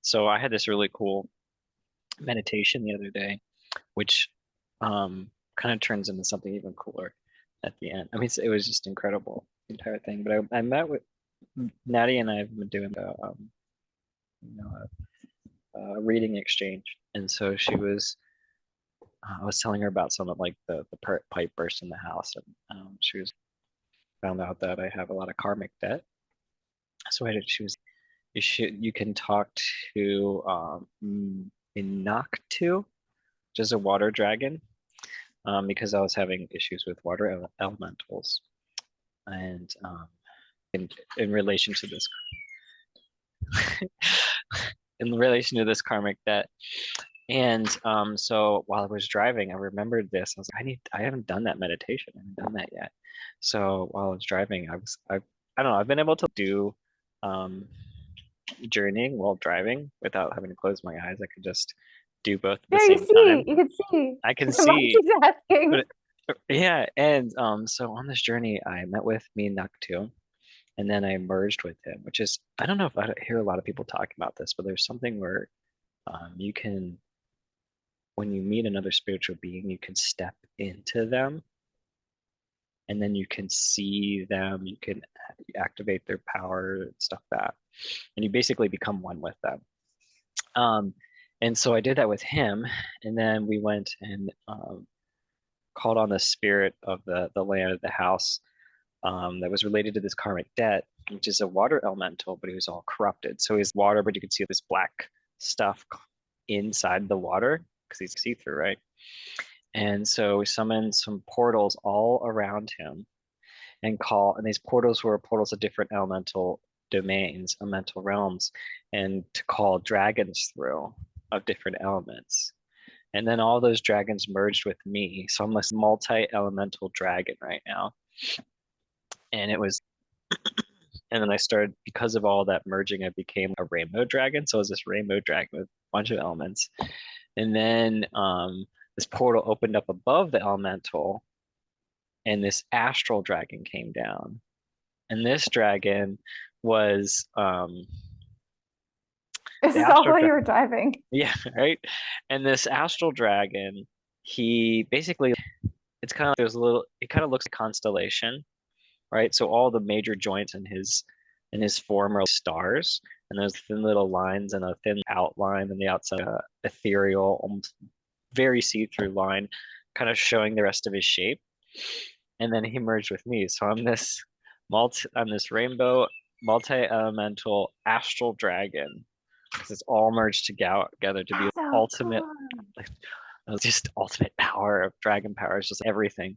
So I had this really cool meditation the other day, which kind of turns into something even cooler at the end. I mean, it was just incredible, the entire thing. But I met with Natty and I have been doing you know, a reading exchange, and so she was. I was telling her about some of like the pipe burst in the house, and she was found out that I have a lot of karmic debt. So she was you can talk to Inaktu, which is a water dragon, because I was having issues with water elementals, and in relation to this in relation to this karmic debt. And so while I was driving, I remembered this. I was like, I haven't done that meditation. I haven't done that yet. So while I was driving, I don't know, I've been able to do um, journeying while driving without having to close my eyes. I could just do both at the Yeah, you same see, time. you can see. I can You're see, multitasking. but yeah. And so on this journey, I met with me Naktu, and then I merged with him, which is, I don't know if I hear a lot of people talking about this, but there's something where you can, when you meet another spiritual being, you can step into them, and then you can see them, you can activate their power and stuff like that, and you basically become one with them. Um, and so I did that with him, and then we went and called on the spirit of the land of the house, that was related to this karmic debt, which is a water elemental, but he was all corrupted. So he's water, but you can see this black stuff inside the water because he's see-through, right? And so we summoned some portals all around him, and these portals were portals of different elemental domains, elemental realms, and to call dragons through of different elements. And then all those dragons merged with me. So I'm this multi-elemental dragon right now. And it was, and then I started, because of all that merging, I became a rainbow dragon. So I was this rainbow dragon with a bunch of elements. And then this portal opened up above the elemental, and this astral dragon came down. And this dragon was This the is all astral while you dragon. were driving. Yeah, right. And this astral dragon, he basically, it's kind of like there's a little, it kind of looks like a constellation, right? So all the major joints in his form are stars, and there's thin little lines and a thin outline on the outside, ethereal, almost very see-through line, kind of showing the rest of his shape. And then he merged with me. So I'm this rainbow multi-elemental astral dragon. Because it's all merged together to be That's the so ultimate, cool. like, just ultimate power of dragon power. It's just everything.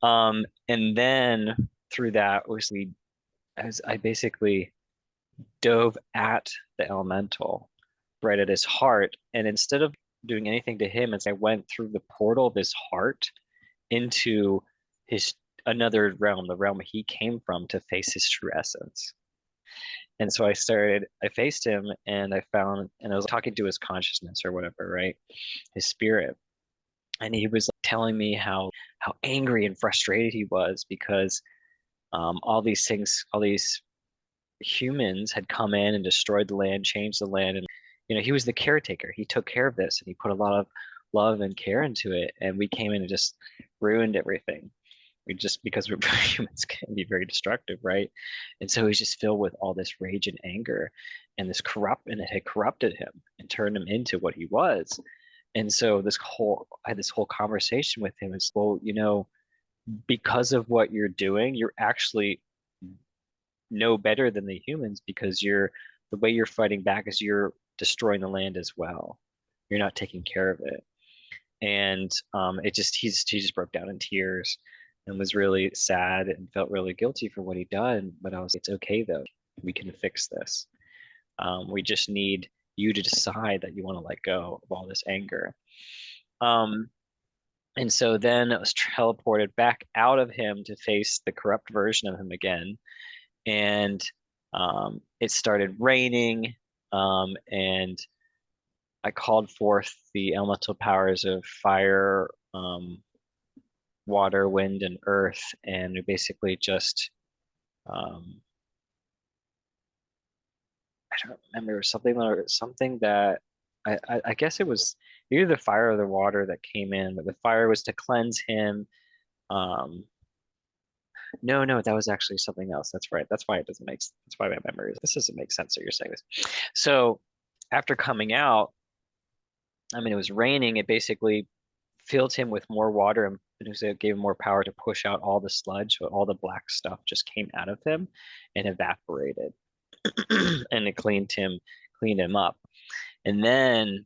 And then through that, I basically dove at the elemental, right at his heart, and instead of doing anything to him, as I went through the portal of his heart into his another realm, the realm he came from, to face his true essence. And so I faced him, and and I was talking to his consciousness or whatever, right? His spirit. And he was telling me how angry and frustrated he was because all these humans had come in and destroyed the land, changed the land, and he was the caretaker. He took care of this, and he put a lot of love and care into it, and we came in and just ruined everything. We just because we're humans can be very destructive, right? And so he's just filled with all this rage and anger, and and it had corrupted him and turned him into what he was. And so I had this whole conversation with him. It's, well, because of what you're doing, you're actually no better than the humans, because the way you're fighting back is you're destroying the land as well. You're not taking care of it. And he just broke down in tears and was really sad and felt really guilty for what he'd done. But I was, it's okay though. We can fix this. We just need you to decide that you want to let go of all this anger. Um, and so then it was teleported back out of him to face the corrupt version of him again. And it started raining. And I called forth the elemental powers of fire, water, wind, and earth, and we basically just um, I don't remember. It was something that I guess it was either the fire or the water that came in, but the fire was to cleanse him. Um, no, no, that was actually something else. That's right. That's why it doesn't make. That's why my memory. This doesn't make sense that you're saying this. So after coming out, I mean, it was raining. It basically filled him with more water and it gave him more power to push out all the sludge. So all the black stuff just came out of him and evaporated, and it cleaned him up. And then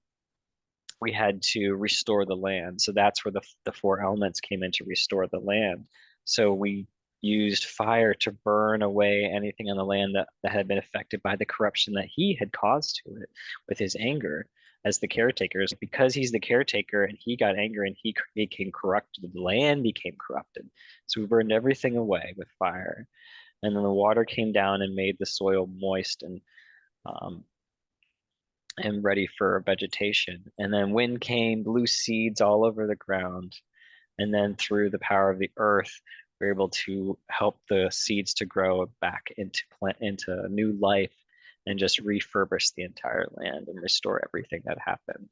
we had to restore the land. So that's where the four elements came in to restore the land. So we used fire to burn away anything on the land that had been affected by the corruption that he had caused to it with his anger as the caretakers. Because he's the caretaker and he got angry and he became corrupted, the land became corrupted. So we burned everything away with fire. And then the water came down and made the soil moist um, and ready for vegetation. And then wind came, blew seeds all over the ground. And then through the power of the earth, we were able to help the seeds to grow back into new life and just refurbish the entire land and restore everything that happened.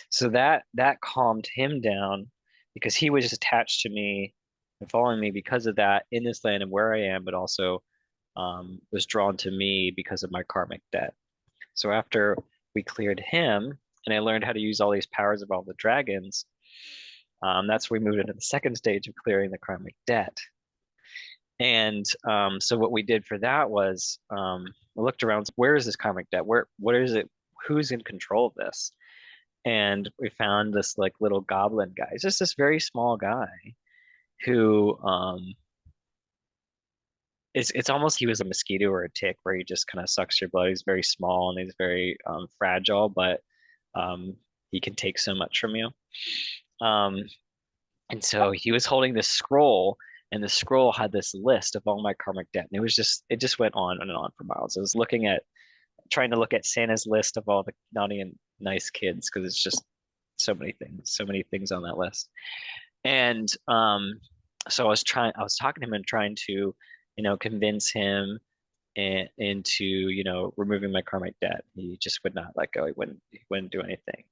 So that calmed him down because he was attached to me and following me because of that in this land and where I am, but also was drawn to me because of my karmic debt. So after we cleared him, and I learned how to use all these powers of all the dragons, that's when we moved into the second stage of clearing the karmic debt. And so what we did for that was we looked around, where is this karmic debt? What is it? Who's in control of this? And we found this like little goblin guy. It's just this very small guy who it's almost he was a mosquito or a tick where he just kind of sucks your blood. He's very small and he's very fragile, but um, he can take so much from you. Um, and so he was holding this scroll, and the scroll had this list of all my karmic debt, and it just went on and on for miles. I was trying to look at Santa's list of all the naughty and nice kids because it's just so many things on that list. And so I was talking to him and trying to, convince him into, removing my karmic debt. He just would not let go. He wouldn't do anything.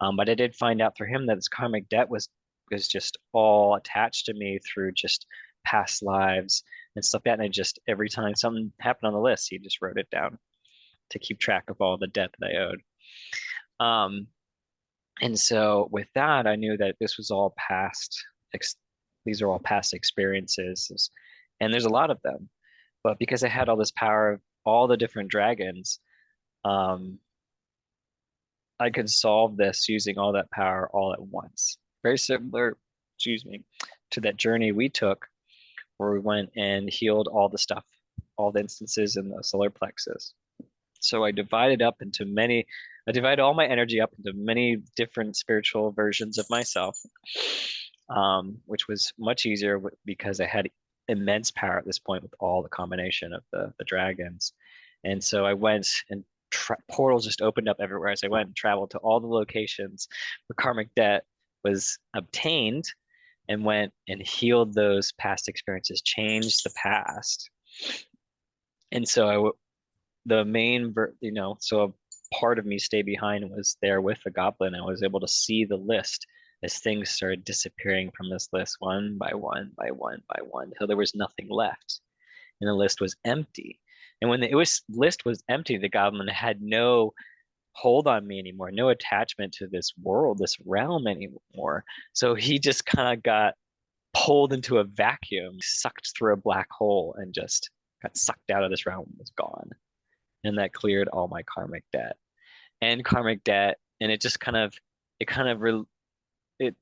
But I did find out through him that his karmic debt was just all attached to me through just past lives and stuff like that. And I just every time something happened on the list, he just wrote it down to keep track of all the debt that I owed. And so with that, I knew that this was all these are all past experiences, and there's a lot of them. But because I had all this power of all the different dragons, um, I could solve this using all that power all at once. Very similar, excuse me, to that journey we took where we went and healed all the stuff, all the instances in the solar plexus. So I divided all my energy up into many different spiritual versions of myself, which was much easier because I had immense power at this point with all the combination of the dragons. And so I went and portals just opened up everywhere as I went and traveled to all the locations where karmic debt was obtained and went and healed those past experiences, changed the past. And so so a part of me stayed behind was there with the goblin. I was able to see the list as things started disappearing from this list one by one by one by one until there was nothing left and the list was empty. And when list was empty, the goblin had no hold on me anymore, no attachment to this world, this realm anymore. So he just kind of got pulled into a vacuum, sucked through a black hole, and just got sucked out of this realm and was gone. And that cleared all my karmic debt and it just it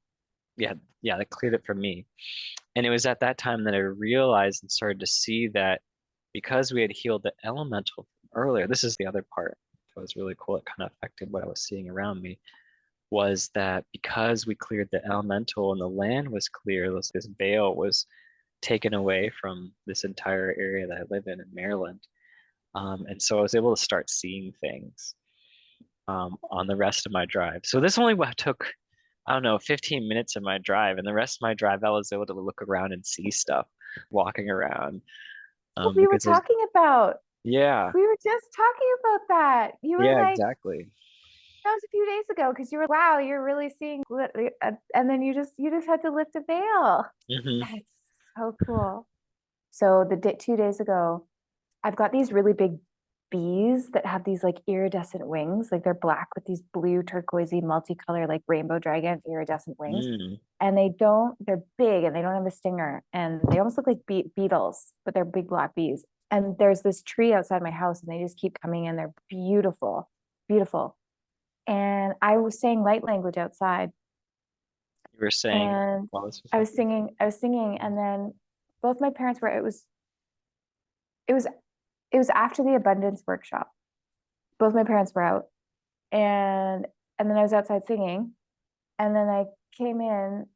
yeah, that cleared it for me. And it was at that time that I realized and started to see that because we had healed the elemental earlier, this is the other part that was really cool. It kind of affected what I was seeing around me, was that because we cleared the elemental and the land was clear, this veil was taken away from this entire area that I live in Maryland. And so I was able to start seeing things on the rest of my drive. So this only took, I don't know, 15 minutes of my drive. And the rest of my drive, I was able to look around and see stuff walking around. We were Because there's, talking about Yeah. We were just talking about that. You were Yeah, like, exactly. that was a few days ago because you were, wow, you're really seeing, and then you just had to lift a veil. Hmm. That's so cool. So 2 days ago, I've got these really big bees that have these like iridescent wings. Like they're black with these blue turquoisey multicolor like rainbow dragon iridescent wings. Mm. And they're big and they don't have a stinger. And they almost look like beetles, but they're big black bees. And there's this tree outside my house and they just keep coming in. They're beautiful, beautiful. And I was saying light language outside You were saying and what was happening? I was singing. And then both my parents were, it was, it was after the abundance workshop. Both my parents were out and then I was outside singing and then I came in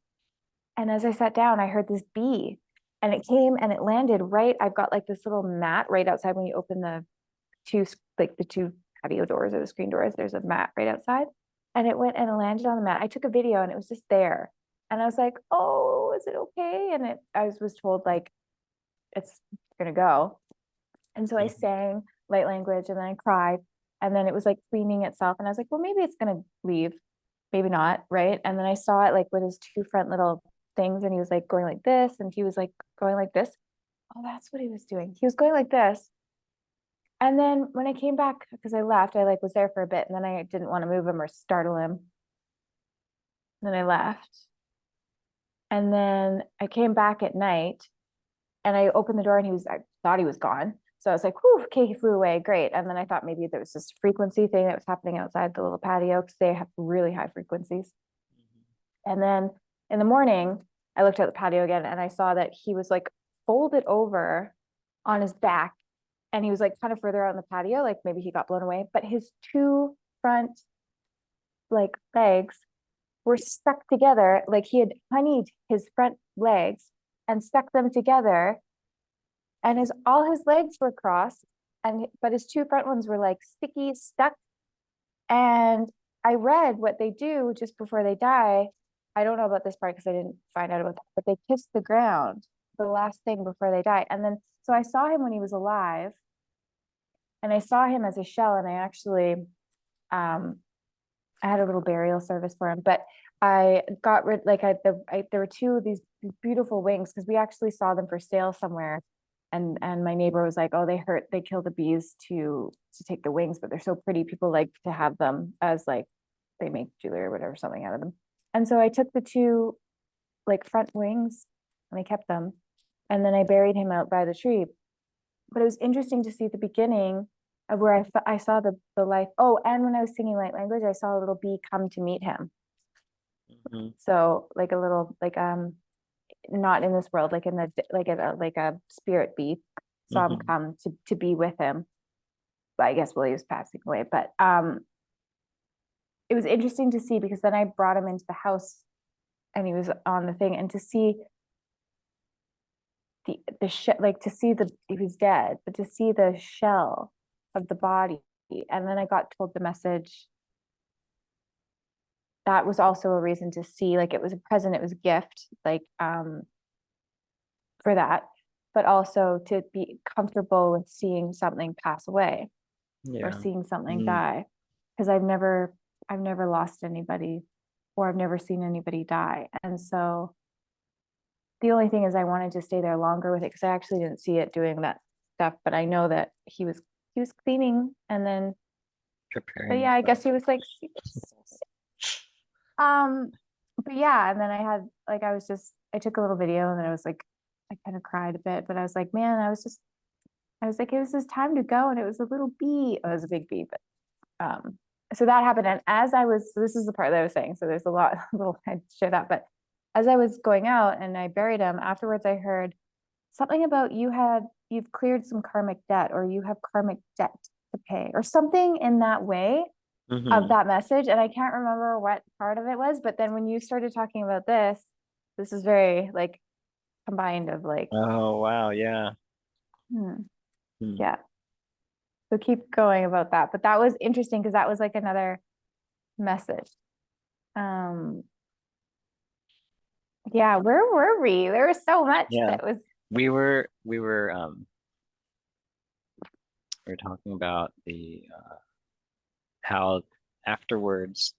and as I sat down I heard this bee and it came and it landed right. I've got like this little mat right outside when you open two the two patio doors or the screen doors. There's a mat right outside and it went and it landed on the mat. I took a video and it was just there and I was like, oh, is it okay? And was told like it's gonna go. And so I Mhm. sang light language and then I cried. And then it was like cleaning itself. And I was like, well, maybe it's going to leave. Maybe not. Right. And then I saw it like with his two front little things and he was like going like this and he was like going like this. Oh, that's what he was doing. He was going like this. And then when I came back, because I left, I like was there for a bit and then I didn't want to move him or startle him. And then I left. And then I came back at night and I opened the door and I thought he was gone. So I was like, whew, okay, he flew away. Great. And then I thought maybe there was this frequency thing that was happening outside the little patio because they have really high frequencies. And then in the morning, I looked at the patio again and I saw that he was like folded over on his back and he was like kind of further out in the patio, like maybe he got blown away, but his two front like legs were stuck together. Like he had honeyed his front legs and stuck them together and all his legs were crossed and but his two front ones were like sticky stuck and I read what they do just before they die. I don't know about this part because I didn't find out about that, but they kiss the ground the last thing before they die. And then so I saw him when he was alive and I saw him as a shell and I actually um I had a little burial service for him, but I got rid like there were two of these beautiful wings because we actually saw them for sale somewhere, and my neighbor was like, "Oh, they kill the bees to take the wings, but they're so pretty. People like to have them as like they make jewelry or whatever something out of them." And so I took the two like front wings and I kept them, and then I buried him out by the tree. But it was interesting to see the beginning of where I saw the life. Oh, and when I was singing light language, I saw a little bee come to meet him. Mhm. So like a little like not in this world, like in the like a spirit bee saw him Mhm. come to be with him. But I guess while he was passing away. But it was interesting to see because then I brought him into the house and he was on the thing and to see like to see he was dead, but to see the shell of the body. And then I got told the message that was also a reason to see like it was a present, it was a gift, like for that, but also to be comfortable with seeing something pass away or Yeah. seeing something Mm. die. Because I've never lost anybody or I've never seen anybody die. And so the only thing is I wanted to stay there longer with it because I actually didn't see it doing that stuff, but I know that he was cleaning and then but Preparing yeah, I himself. guess he was like um but yeah, and then I had like I took a little video and then I was like I kind of cried a bit, but I was like, man, I was like, it was his time to go and it was a little bee. Oh, it was a big bee, but so that happened. And as I was so this is the part that I was saying, so there's a lot little I share that, but as I was going out and I buried him, afterwards I heard something about you've cleared some karmic debt or you have karmic debt to pay or something in that way of Hmm. that message. And I can't remember what part of it was, but then when you started talking about this is very like combined of like, Oh, wow. Yeah. hmm, Hmm. yeah. So keep going about that. But that was interesting because that was like another message. Um, yeah, where were we? There was so much Yeah. that was We were we were talking about the how afterwards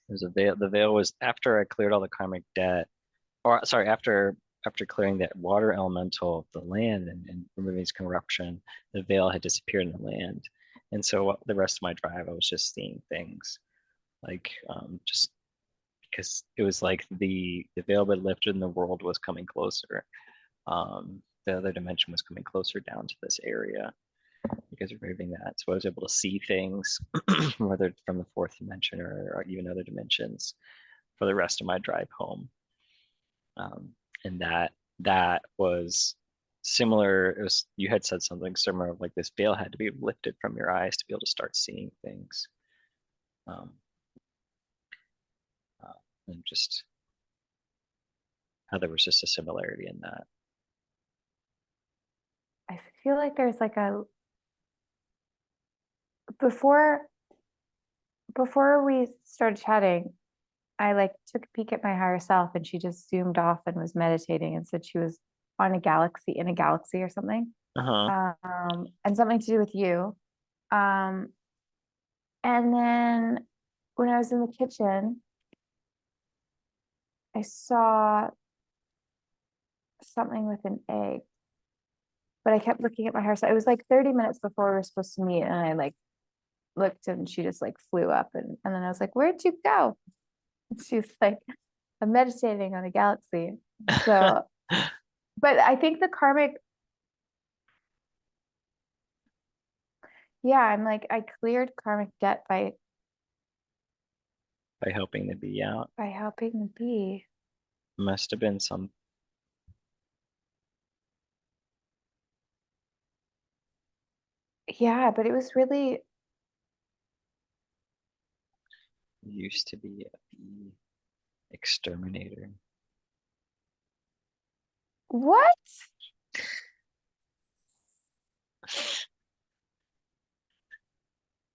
there's a veil. The veil was after I cleared all the karmic debt, or sorry, after clearing that water elemental of the land and removing its corruption, the veil had disappeared in the land. And so the rest of my drive, I was just seeing things like just because it was like the veil had lifted and the world was coming closer. The other dimension was coming closer down to this area because of removing that. So I was able to see things, whether from the fourth dimension or even other dimensions, for the rest of my drive home. And that was similar. It was, you had said something similar of like this veil had to be lifted from your eyes to be able to start seeing things. And just how there was just a similarity in that. I feel like there's like a before we started chatting, I like took a peek at my higher self and she just zoomed off and was meditating and said she was on a galaxy in a galaxy or something. Uh-huh. And something to do with you. And then when I was in the kitchen, I saw something with an egg, but I kept looking at my hair. So it was like 30 minutes before we were supposed to meet. And I like looked and she just like flew up. And then I was like, where'd you go? And she's like, I'm meditating on a galaxy. So, but I think the karmic, yeah, I'm like, I cleared karmic debt by helping the bee out. By helping the bee. Must have been some. Yeah, but it was really Used to be a bee exterminator. what?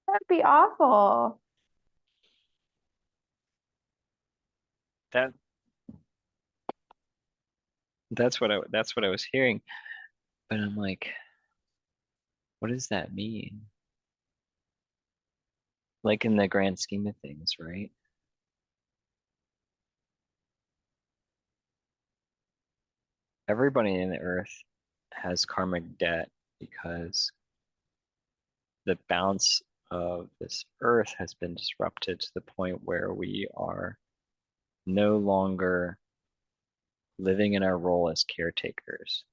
That'd be awful. That that's what I was hearing. But I'm like, what does that mean? Like in the grand scheme of things, right? Everybody in the earth has karmic debt because the balance of this earth has been disrupted to the point where we are no longer living in our role as caretakers.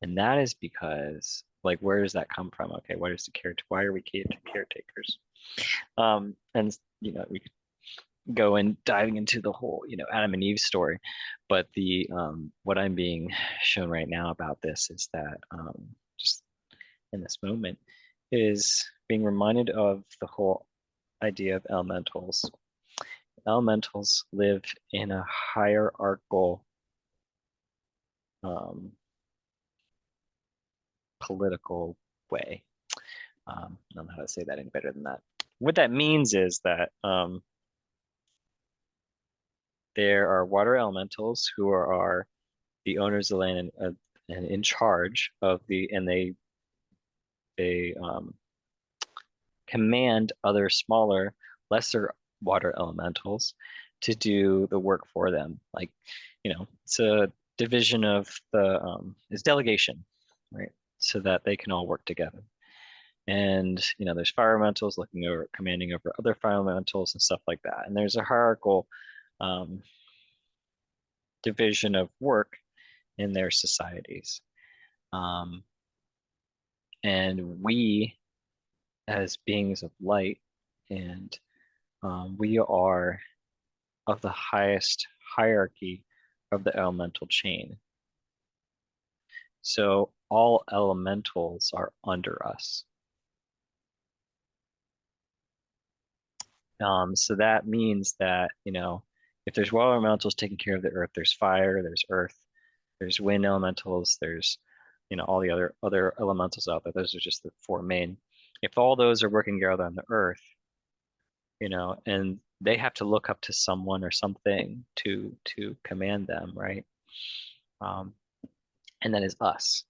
And that is because, like, where does that come from? Okay, what is the care? Why are we caretakers? And we could go in diving into the whole, Adam and Eve story, but the what I'm being shown right now about this is that just in this moment is being reminded of the whole idea of elementals. Elementals live in a hierarchical political way. I don't know how to say that any better than that. What that means is that there are water elementals who are the owners of the land and in charge of and they command other smaller, lesser water elementals to do the work for them. Like, it's a division of it's delegation, right? So that they can all work together. And there's fire elementals looking over, commanding over other fire elementals and stuff like that. And there's a hierarchical division of work in their societies. And we, as beings of light, and we are of the highest hierarchy of the elemental chain. So all elementals are under us. So that means that, if there's water elementals taking care of the earth, there's fire, there's earth, there's wind elementals, there's, all the other elementals out there. Those are just the four main. If all those are working together on the earth, and they have to look up to someone or something to command them, right? and that is us.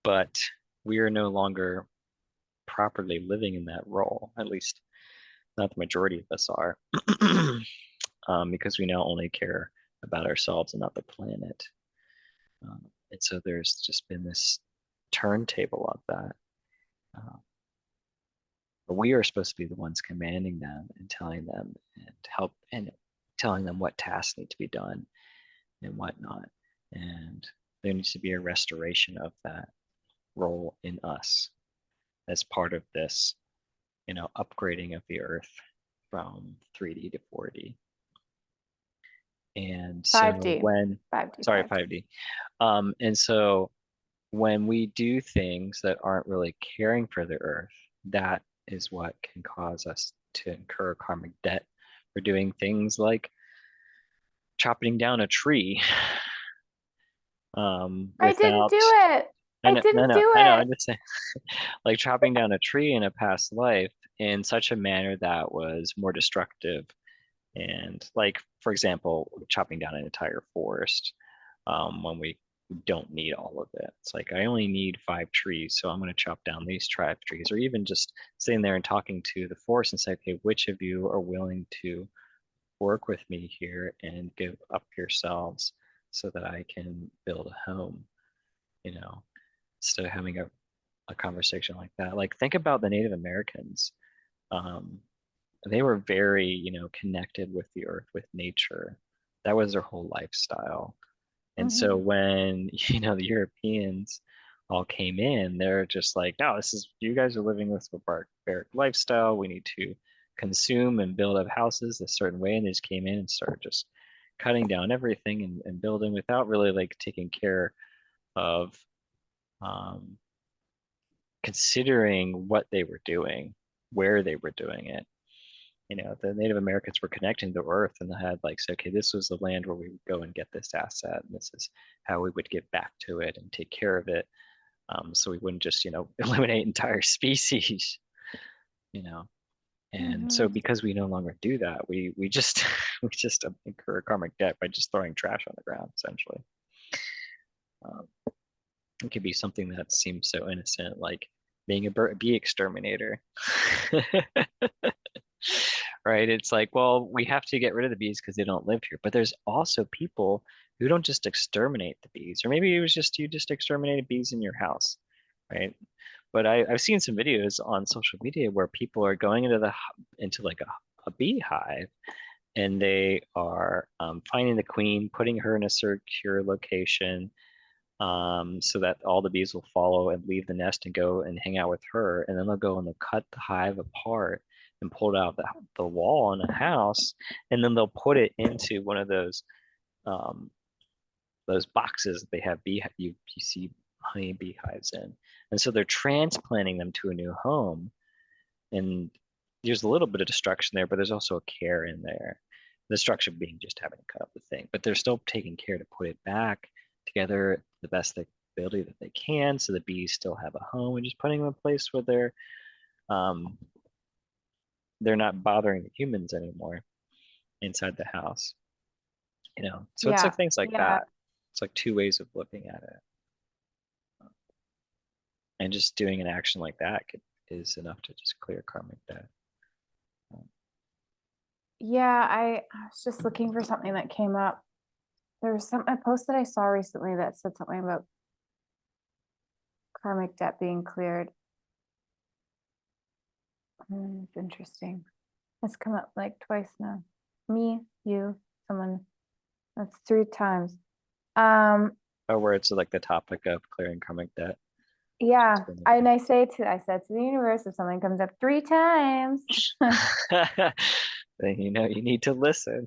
But we are no longer properly living in that role, at least not the majority of us are, because we now only care about ourselves and not the planet. And so there's just been this turntable of that. Uh, but we are supposed to be the ones commanding them and telling them and help and telling them what tasks need to be done and whatnot. And there needs to be a restoration of that role in us as part of this, upgrading of the earth from 3D to 4D. And so 5D, when, 5D, sorry, 5D. 5D. And so when we do things that aren't really caring for the earth, that is what can cause us to incur karmic debt for doing things like chopping down a tree I didn't without, do it. I didn't do I know, it. I'm just saying, like chopping down a tree in a past life in such a manner that was more destructive. And like, for example, chopping down an entire forest when we don't need all of it. It's like, I only need 5 trees, so I'm going to chop down these 5 trees. Or even just sitting there and talking to the forest and say, okay, which of you are willing to work with me here and give up yourselves so that I can build a home, you know, instead of having a conversation like that. Like, think about the Native Americans. Um, they were very, connected with the earth, with nature. That was their whole lifestyle. And so Hmm. when, the Europeans all came in, they're just like, no, this is, you guys are living with a barbaric lifestyle. We need to consume and build up houses a certain way. And they just came in and started just cutting down everything and building without really like taking care of um, considering what they were doing, where they were doing it. The Native Americans were connecting to Earth and had like, say, okay, this was the land where we would go and get this asset, and this is how we would get back to it and take care of it. So we wouldn't just, eliminate entire species, you know. And so Hmm. because we no longer do that, we just we just incur karmic debt by just throwing trash on the ground, essentially. Um, it could be something that seems so innocent, like being a bee exterminator. Right? It's like, well, we have to get rid of the bees because they don't live here. But there's also people who don't just exterminate the bees, or maybe it was just you just exterminated bees in your house, right? But I've seen some videos on social media where people are going into like a beehive and they are finding the queen, putting her in a secure location, so that all the bees will follow and leave the nest and go and hang out with her. And then they'll go and they'll cut the hive apart and pull it out the wall in a house. And then they'll put it into one of um, those boxes that they have you see honey beehives in. And so they're transplanting them to a new home. And there's a little bit of destruction there, but there's also a care in there. The destruction being just having to cut up the thing, but they're still taking care to put it back together the best ability that they can, so the bees still have a home, and just putting them in a place where um, they're not bothering the humans anymore inside the house. So it's like Yeah. things like Yeah. that. It's like two ways of looking at it, and just doing an action like that is enough to just clear karmic debt. Yeah. I was just looking for something that came up. There was a post that I saw recently that said something about karmic debt being cleared. It's interesting. It's come up like twice now. Me, you, someone. That's 3 times. Um, Or where it's like the topic of clearing karmic debt. yeah. I said to the universe, if something comes up 3 times, Then you need to listen.